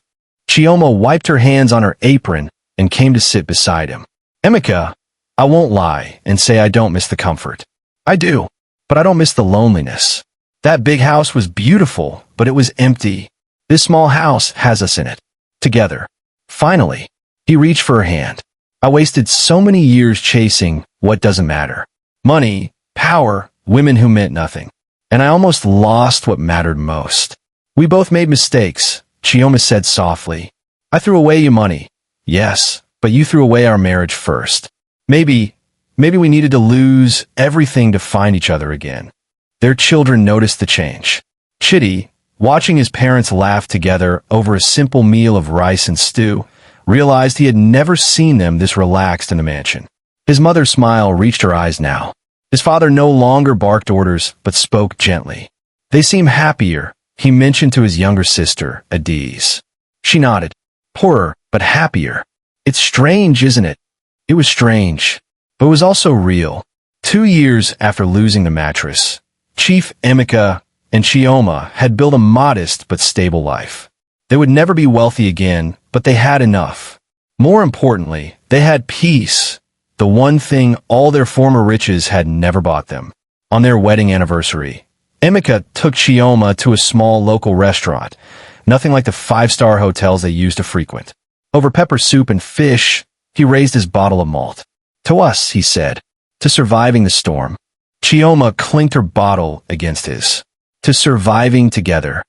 [SPEAKER 1] Chioma wiped her hands on her apron and came to sit beside him. "Emeka, I won't lie and say I don't miss the comfort. I do, but I don't miss the loneliness. That big house was beautiful, but it was empty. This small house has us in it. Together." Finally, he reached for her hand. "I wasted so many years chasing what doesn't matter. Money, power, women who meant nothing. And I almost lost what mattered most. We both made mistakes," Chioma said softly. "I threw away your money. Yes, but you threw away our marriage first. Maybe we needed to lose everything to find each other again." Their children noticed the change. Chidi, watching his parents laugh together over a simple meal of rice and stew, realized he had never seen them this relaxed in the mansion. His mother's smile reached her eyes now. His father no longer barked orders, but spoke gently. "They seem happier," he mentioned to his younger sister, Adiz. She nodded. "Poorer, but happier. It's strange, isn't it?" It was strange, but it was also real. 2 years after losing the mattress, Chief Emeka and Chioma had built a modest but stable life. They would never be wealthy again, but they had enough. More importantly, they had peace, the one thing all their former riches had never bought them. On their wedding anniversary, Emeka took Chioma to a small local restaurant, nothing like the 5-star hotels they used to frequent. Over pepper soup and fish, he raised his bottle of malt. "To us," he said, "to surviving the storm." Chioma clinked her bottle against his. "To surviving together."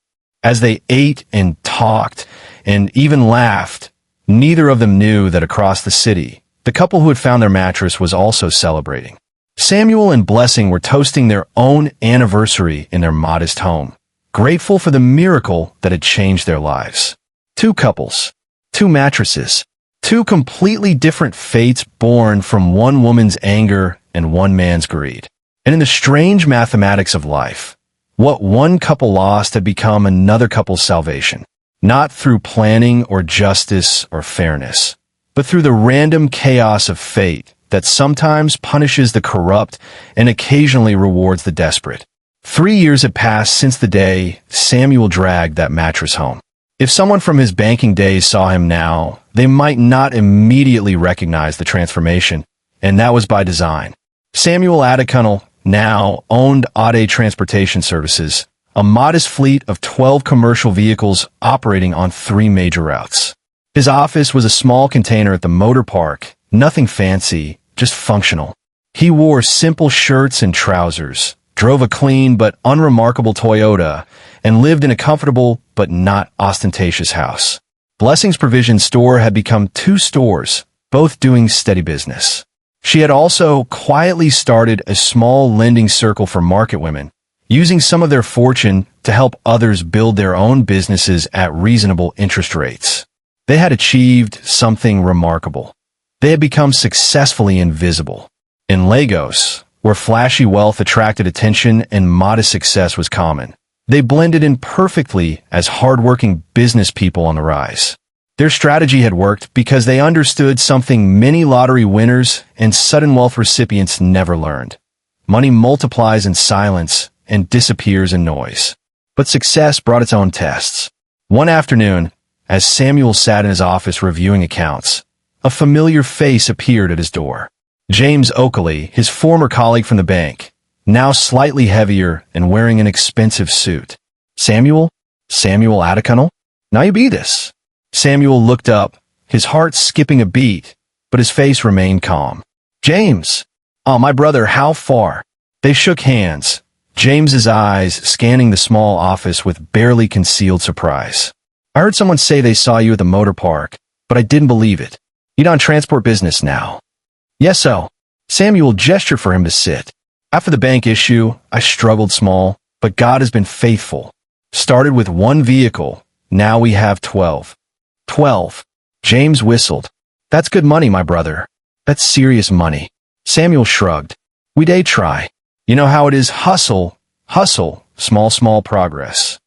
[SPEAKER 1] As they ate and talked and even laughed, neither of them knew that across the city, the couple who had found their mattress was also celebrating. Samuel and Blessing were toasting their own anniversary in their modest home, grateful for the miracle that had changed their lives. 2 couples, 2 mattresses, 2 completely different fates born from one woman's anger and one man's greed. And in the strange mathematics of life, what one couple lost had become another couple's salvation. not through planning or justice or fairness, but through the random chaos of fate that sometimes punishes the corrupt and occasionally rewards the desperate. 3 years had passed since the day Samuel dragged that mattress home. If someone from his banking days saw him now, they might not immediately recognize the transformation, and that was by design. Samuel Adekunle now owned ADEMOYE Transportation Services, a modest fleet of 12 commercial vehicles operating on 3 major routes. His office was a small container at the motor park, nothing fancy, just functional. He wore simple shirts and trousers, drove a clean but unremarkable Toyota, and lived in a comfortable but not ostentatious house. Blessing's provision store had become 2 stores, both doing steady business. She had also quietly started a small lending circle for market women, using some of their fortune to help others build their own businesses at reasonable interest rates. They had achieved something remarkable. They had become successfully invisible. In Lagos, where flashy wealth attracted attention and modest success was common, they blended in perfectly as hardworking business people on the rise. Their strategy had worked because they understood something many lottery winners and sudden wealth recipients never learned. Money multiplies in silence and disappears in noise. But success brought its own tests. One afternoon, as Samuel sat in his office reviewing accounts, a familiar face appeared at his door. James Oakley, his former colleague from the bank, now slightly heavier and wearing an expensive suit. Samuel Adekunle? Now you be this. Samuel looked up, his heart skipping a beat, but his face remained calm. James! Oh, my brother, how far? They shook hands, James's eyes scanning the small office with barely concealed surprise. I heard someone say they saw you at the motor park, but I didn't believe it. You done transport business now? Yes, so. Samuel gestured for him to sit. After the bank issue, I struggled small, but God has been faithful. Started with 1 vehicle, now we have 12. 12. James whistled. That's good money, my brother. That's serious money. Samuel shrugged. We day try. You know how it is, hustle, small progress.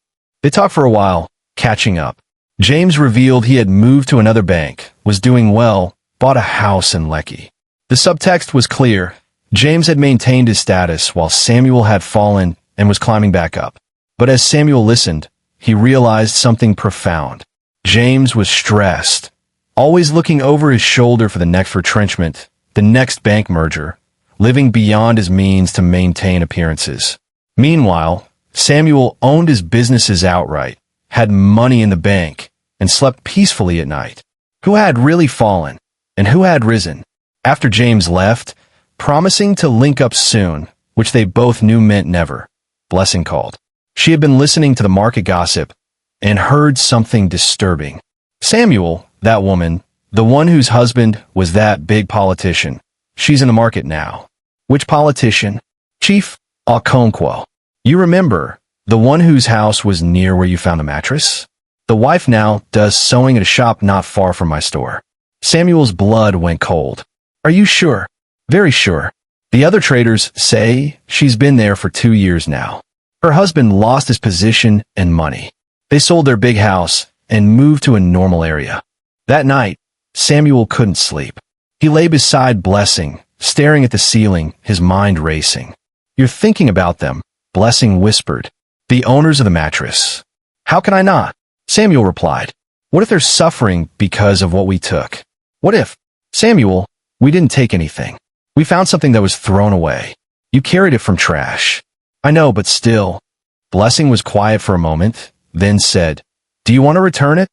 [SPEAKER 1] They talked for a while, catching up. James revealed he had moved to another bank, was doing well, bought a house in Lekki. The subtext was clear. James had maintained his status while Samuel had fallen and was climbing back up. But as Samuel listened, he realized something profound. James was stressed, always looking over his shoulder for the next retrenchment, the next bank merger, living beyond his means to maintain appearances. Meanwhile, Samuel owned his businesses outright, had money in the bank, and slept peacefully at night. Who had really fallen, and who had risen? After James left, promising to link up soon, which they both knew meant never, Blessing called. She had been listening to the market gossip and heard something disturbing. Samuel, that woman, the one whose husband was that big politician, she's in the market now. Which politician? Chief Okonkwo. You remember, the one whose house was near where you found the mattress? The wife now does sewing at a shop not far from my store. Samuel's blood went cold. Are you sure? Very sure. The other traders say she's been there for 2 years now. Her husband lost his position and money. They sold their big house and moved to a normal area. That night, Samuel couldn't sleep. He lay beside Blessing, staring at the ceiling, his mind racing. You're thinking about them, Blessing whispered. The owners of the mattress. How can I not? Samuel replied. What if they're suffering because of what we took? What if, Samuel, we didn't take anything? We found something that was thrown away. You carried it from trash. I know, but still. Blessing was quiet for a moment, then said, Do you want to return it?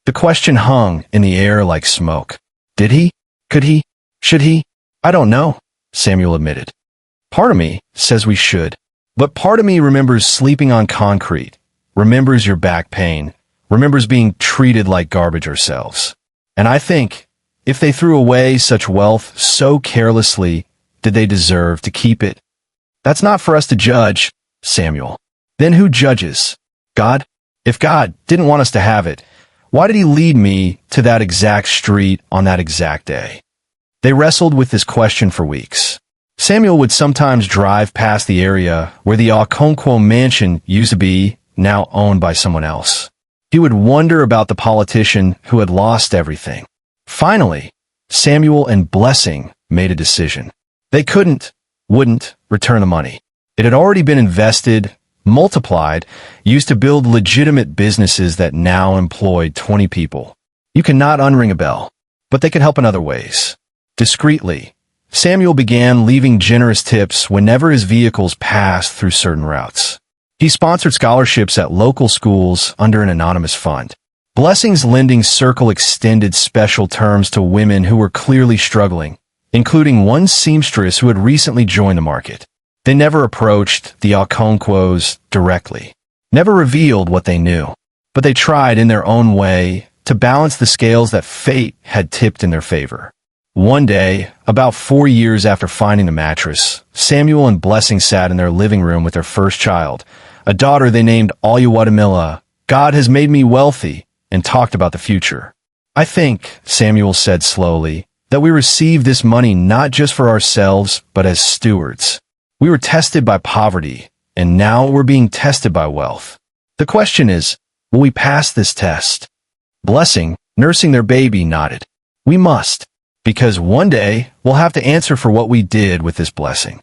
[SPEAKER 1] The question hung in the air like smoke. Did he? Could he? Should he? I don't know, Samuel admitted. Part of me says we should. But part of me remembers sleeping on concrete, remembers your back pain, remembers being treated like garbage ourselves. And I think, if they threw away such wealth so carelessly, did they deserve to keep it? That's not for us to judge, Samuel. Then who judges? God? If God didn't want us to have it, why did he lead me to that exact street on that exact day? They wrestled with this question for weeks. Samuel would sometimes drive past the area where the Okonkwo mansion used to be, now owned by someone else. He would wonder about the politician who had lost everything. Finally, Samuel and Blessing made a decision. They wouldn't return the money. It had already been invested, multiplied, used to build legitimate businesses that now employed 20 people. You cannot unring a bell, but they could help in other ways. Discreetly, Samuel began leaving generous tips whenever his vehicles passed through certain routes. He sponsored scholarships at local schools under an anonymous fund. Blessing's lending circle extended special terms to women who were clearly struggling, including one seamstress who had recently joined the market. They never approached the Okonkwo's directly, never revealed what they knew, but they tried in their own way to balance the scales that fate had tipped in their favor. One day, about 4 years after finding the mattress, Samuel and Blessing sat in their living room with their first child, a daughter they named Oluwadamila. God has made me wealthy, and talked about the future. I think, Samuel said slowly, that we received this money not just for ourselves, but as stewards. We were tested by poverty, and now we're being tested by wealth. The question is, will we pass this test? Blessing, nursing their baby, nodded. We must, because one day we'll have to answer for what we did with this blessing.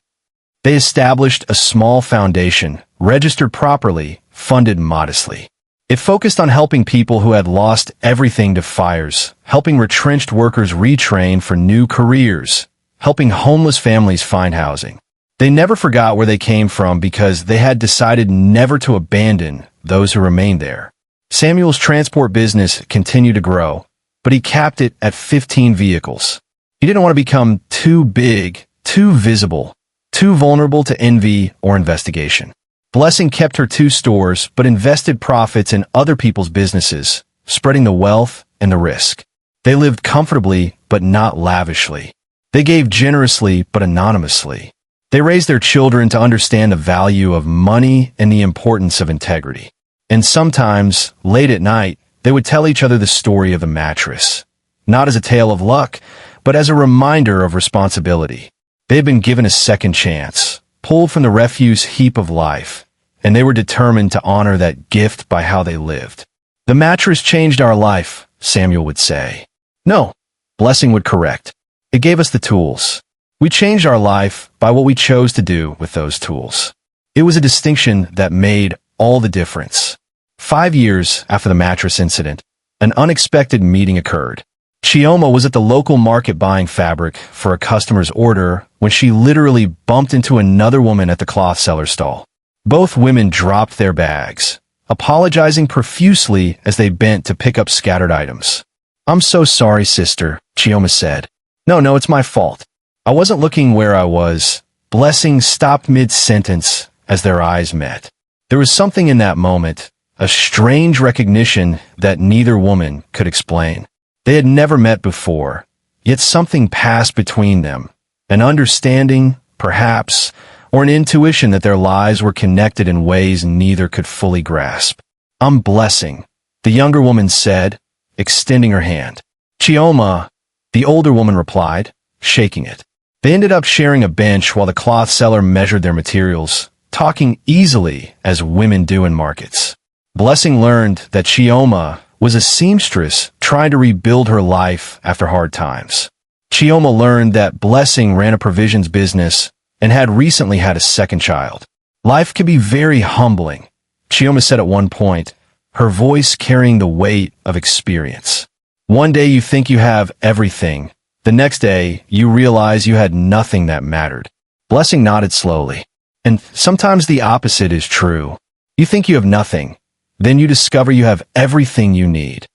[SPEAKER 1] They established a small foundation, registered properly, funded modestly. It focused on helping people who had lost everything to fires, helping retrenched workers retrain for new careers, helping homeless families find housing. They never forgot where they came from because they had decided never to abandon those who remained there. Samuel's transport business continued to grow, but he capped it at 15 vehicles. He didn't want to become too big, too visible, too vulnerable to envy or investigation. Blessing kept her 2 stores, but invested profits in other people's businesses, spreading the wealth and the risk. They lived comfortably, but not lavishly. They gave generously, but anonymously. They raised their children to understand the value of money and the importance of integrity. And sometimes, late at night, they would tell each other the story of the mattress, not as a tale of luck, but as a reminder of responsibility. They had been given a second chance, pulled from the refuse heap of life, and they were determined to honor that gift by how they lived. The mattress changed our life, Samuel would say. No, Blessing would correct. It gave us the tools. We changed our life by what we chose to do with those tools. It was a distinction that made all the difference. 5 years after the mattress incident, an unexpected meeting occurred. Chioma was at the local market buying fabric for a customer's order when she literally bumped into another woman at the cloth seller stall. Both women dropped their bags, apologizing profusely as they bent to pick up scattered items. I'm so sorry, sister, Chioma said. No, it's my fault. I wasn't looking where I was. Blessing stopped mid-sentence as their eyes met. There was something in that moment, a strange recognition that neither woman could explain. They had never met before, yet something passed between them, an understanding, perhaps, or an intuition that their lives were connected in ways neither could fully grasp. I'm Blessing, the younger woman said, extending her hand. Chioma, the older woman replied, shaking it. They ended up sharing a bench while the cloth seller measured their materials, talking easily as women do in markets. Blessing learned that Chioma was a seamstress trying to rebuild her life after hard times. Chioma learned that Blessing ran a provisions business and had recently had a second child. Life can be very humbling, Chioma said at one point, her voice carrying the weight of experience. One day you think you have everything. The next day, you realize you had nothing that mattered. Blessing nodded slowly. And sometimes the opposite is true. You think you have nothing. Then you discover you have everything you need.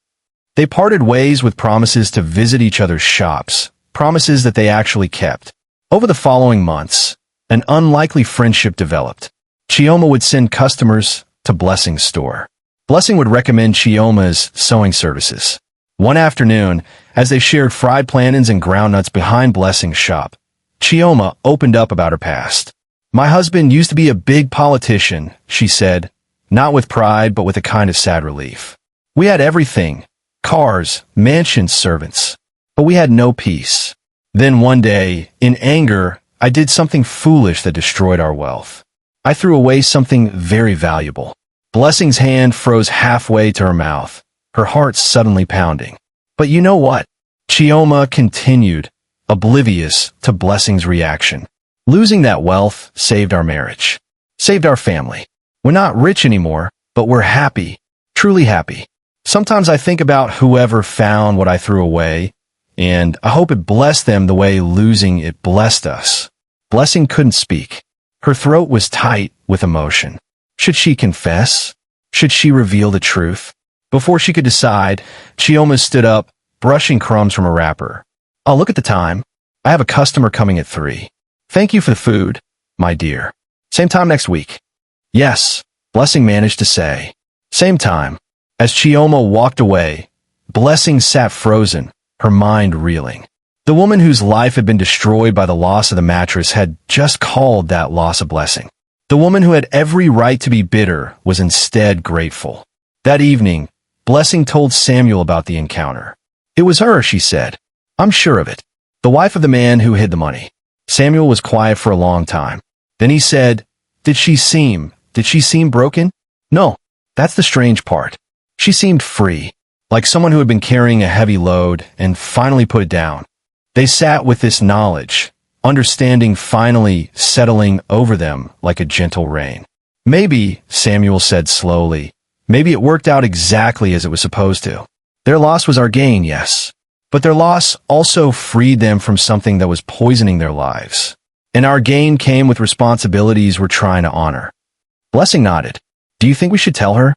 [SPEAKER 1] They parted ways with promises to visit each other's shops, promises that they actually kept. Over the following months, an unlikely friendship developed. Chioma would send customers to Blessing's store. Blessing would recommend Chioma's sewing services. One afternoon, as they shared fried plantains and groundnuts behind Blessing's shop, Chioma opened up about her past. My husband used to be a big politician, she said, not with pride but with a kind of sad relief. We had everything, cars, mansions, servants, but we had no peace. Then one day, in anger, I did something foolish that destroyed our wealth. I threw away something very valuable. Blessing's hand froze halfway to her mouth, her heart suddenly pounding. But you know what? Chioma continued, oblivious to Blessing's reaction. Losing that wealth saved our marriage. Saved our family. We're not rich anymore, but we're happy. Truly happy. Sometimes I think about whoever found what I threw away, and I hope it blessed them the way losing it blessed us. Blessing couldn't speak. Her throat was tight with emotion. Should she confess? Should she reveal the truth? Before she could decide, Chioma stood up, brushing crumbs from her wrapper. I'll look at the time. I have a customer coming at 3. Thank you for the food, my dear. Same time next week. Yes, Blessing managed to say. Same time. As Chioma walked away, Blessing sat frozen, her mind reeling. The woman whose life had been destroyed by the loss of the mattress had just called that loss a blessing. The woman who had every right to be bitter was instead grateful. That evening, Blessing told Samuel about the encounter. It was her, she said. I'm sure of it. The wife of the man who hid the money. Samuel was quiet for a long time. Then he said, Did she seem broken? No, that's the strange part. She seemed free, like someone who had been carrying a heavy load and finally put it down. They sat with this knowledge, understanding finally settling over them like a gentle rain. Maybe, Samuel said slowly, maybe it worked out exactly as it was supposed to. Their loss was our gain, yes. But their loss also freed them from something that was poisoning their lives. And our gain came with responsibilities we're trying to honor. Blessing nodded. Do you think we should tell her?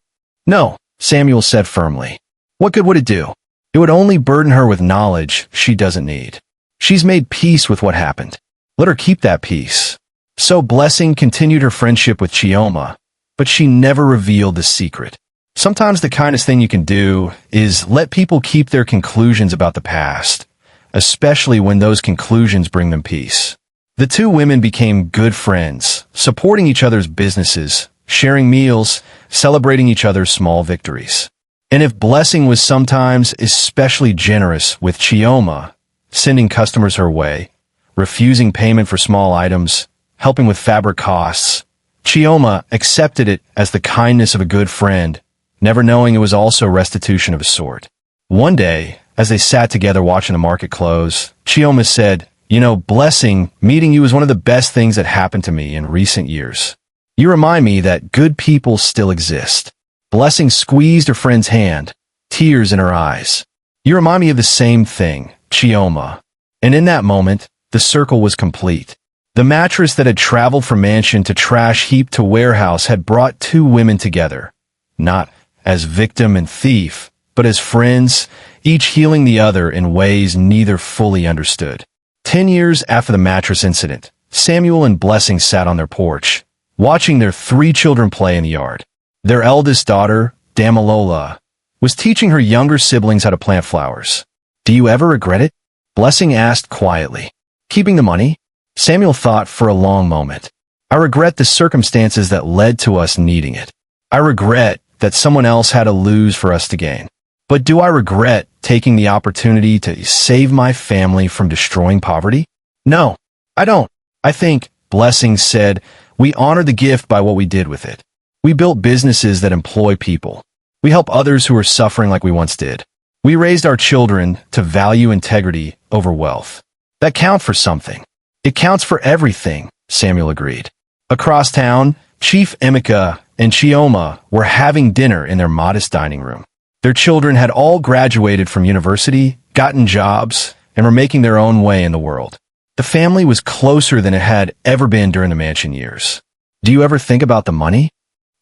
[SPEAKER 1] No, Samuel said firmly. What good would it do? It would only burden her with knowledge she doesn't need. She's made peace with what happened. Let her keep that peace. So Blessing continued her friendship with Chioma, but she never revealed the secret. Sometimes the kindest thing you can do is let people keep their conclusions about the past, especially when those conclusions bring them peace. The two women became good friends, supporting each other's businesses, sharing meals, celebrating each other's small victories. And if Blessing was sometimes especially generous with Chioma, sending customers her way, refusing payment for small items, helping with fabric costs, Chioma accepted it as the kindness of a good friend, never knowing it was also restitution of a sort. One day, as they sat together watching the market close, Chioma said, You know, Blessing, meeting you is one of the best things that happened to me in recent years. You remind me that good people still exist. Blessing squeezed her friend's hand, tears in her eyes. You remind me of the same thing, Chioma. And in that moment, the circle was complete. The mattress that had traveled from mansion to trash heap to warehouse had brought two women together, not as victim and thief, but as friends, each healing the other in ways neither fully understood. 10 years after the mattress incident, Samuel and Blessing sat on their porch, watching their 3 children play in the yard. Their eldest daughter, Damilola, was teaching her younger siblings how to plant flowers. Do you ever regret it? Blessing asked quietly. Keeping the money? Samuel thought for a long moment. I regret the circumstances that led to us needing it. I regret that someone else had to lose for us to gain. But do I regret taking the opportunity to save my family from destroying poverty? No, I don't. I think, Blessing said, we honor the gift by what we did with it. We built businesses that employ people. We help others who are suffering like we once did. We raised our children to value integrity over wealth. That counts for something. It counts for everything, Samuel agreed. Across town, Chief Emeka and Chioma were having dinner in their modest dining room. Their children had all graduated from university, gotten jobs, and were making their own way in the world. The family was closer than it had ever been during the mansion years. Do you ever think about the money?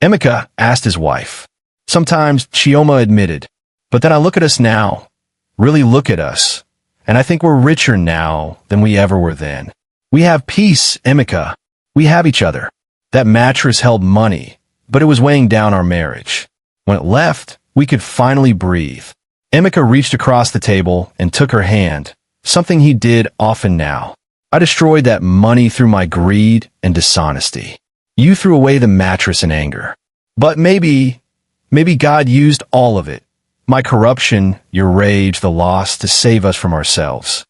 [SPEAKER 1] Emeka asked his wife. Sometimes, Chioma admitted. But then I look at us now, really look at us, and I think we're richer now than we ever were then. We have peace, Emeka. We have each other. That mattress held money, but it was weighing down our marriage. When it left, we could finally breathe. Emeka reached across the table and took her hand, something he did often now. I destroyed that money through my greed and dishonesty. You threw away the mattress in anger. But maybe God used all of it. My corruption, your rage, the loss, to save us from ourselves.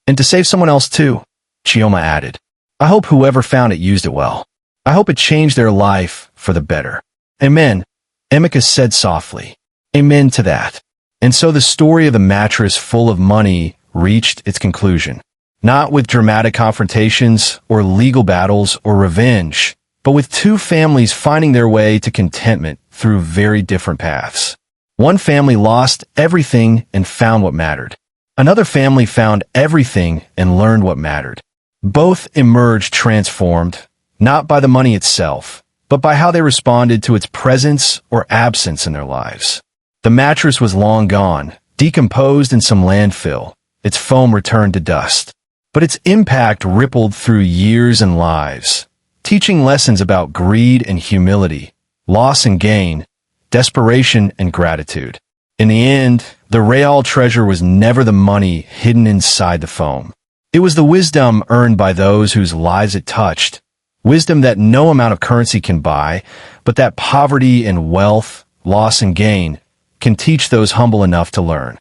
[SPEAKER 1] And to save someone else too, Chioma added. I hope whoever found it used it well. I hope it changed their life for the better. Amen. Emeka said softly. Amen to that. And so the story of the mattress full of money reached its conclusion. Not with dramatic confrontations or legal battles or revenge, but with two families finding their way to contentment through very different paths. One family lost everything and found what mattered. Another family found everything and learned what mattered. Both emerged transformed, not by the money itself, but by how they responded to its presence or absence in their lives. The mattress was long gone, decomposed in some landfill, its foam returned to dust. But its impact rippled through years and lives, teaching lessons about greed and humility, loss and gain, desperation and gratitude. In the end, the real treasure was never the money hidden inside the foam. It was the wisdom earned by those whose lives it touched, wisdom that no amount of currency can buy, but that poverty and wealth, loss and gain, can teach those humble enough to learn.